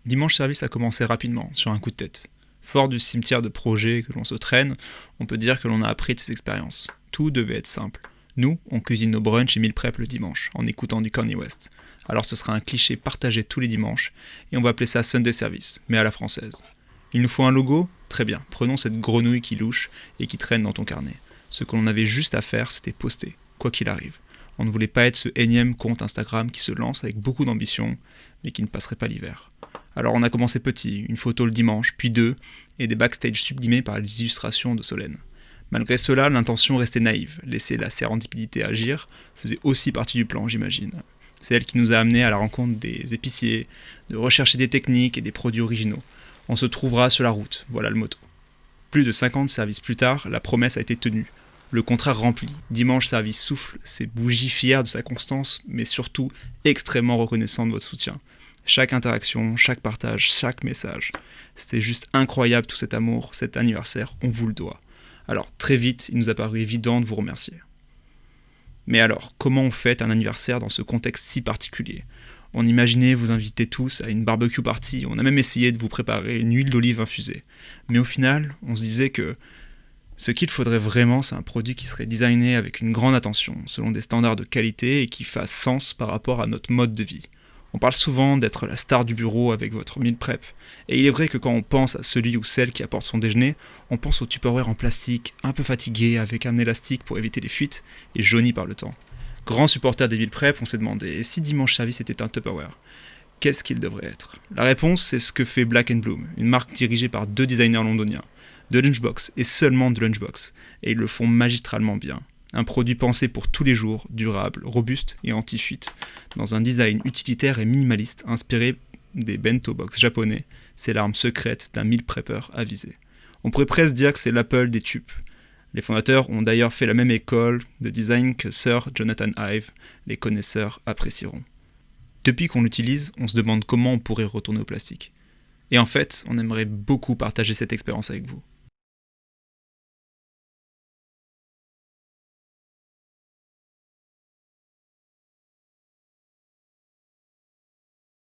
Dimanche Service a commencé rapidement, sur un coup de tête. Fort du cimetière de projets que l'on se traîne, on peut dire que l'on a appris de ces expériences. Tout devait être simple. Nous, on cuisine nos brunchs et meal prep le dimanche, en écoutant du Kanye West. Alors ce sera un cliché partagé tous les dimanches, et on va appeler ça Sunday Service, mais à la française. Il nous faut un logo ? Très bien, prenons cette grenouille qui louche et qui traîne dans ton carnet. Ce que l'on avait juste à faire, c'était poster, quoi qu'il arrive. On ne voulait pas être ce énième compte Instagram qui se lance avec beaucoup d'ambition, mais qui ne passerait pas l'hiver. Alors on a commencé petit, une photo le dimanche, puis deux, et des backstage sublimés par les illustrations de Solène. Malgré cela, l'intention restait naïve, laisser la sérendipité agir faisait aussi partie du plan, j'imagine. C'est elle qui nous a amenés à la rencontre des épiciers, de rechercher des techniques et des produits originaux. On se trouvera sur la route, voilà le motto. Plus de 50 services plus tard, la promesse a été tenue. Le contrat rempli. Dimanche Service souffle ses bougies fières de sa constance, mais surtout extrêmement reconnaissant de votre soutien. Chaque interaction, chaque partage, chaque message. C'était juste incroyable tout cet amour, cet anniversaire, on vous le doit. Alors très vite, il nous a paru évident de vous remercier. Mais alors, comment on fête un anniversaire dans ce contexte si particulier ? On imaginait vous inviter tous à une barbecue party, on a même essayé de vous préparer une huile d'olive infusée. Mais au final, on se disait que ce qu'il faudrait vraiment, c'est un produit qui serait designé avec une grande attention, selon des standards de qualité et qui fasse sens par rapport à notre mode de vie. On parle souvent d'être la star du bureau avec votre meal prep. Et il est vrai que quand on pense à celui ou celle qui apporte son déjeuner, on pense au Tupperware en plastique, un peu fatigué, avec un élastique pour éviter les fuites, et jauni par le temps. Grand supporter des meal prep, on s'est demandé, et si Dimanche Service était un Tupperware ? Qu'est-ce qu'il devrait être ? La réponse, c'est ce que fait Black & Bloom, une marque dirigée par deux designers londoniens. De Lunchbox, et seulement de Lunchbox. Et ils le font magistralement bien. Un produit pensé pour tous les jours, durable, robuste et anti-fuite, dans un design utilitaire et minimaliste inspiré des bento box japonais, c'est l'arme secrète d'un meal prepper avisé. On pourrait presque dire que c'est l'Apple des tubes. Les fondateurs ont d'ailleurs fait la même école de design que Sir Jonathan Ive, les connaisseurs apprécieront. Depuis qu'on l'utilise, on se demande comment on pourrait retourner au plastique. Et en fait, on aimerait beaucoup partager cette expérience avec vous.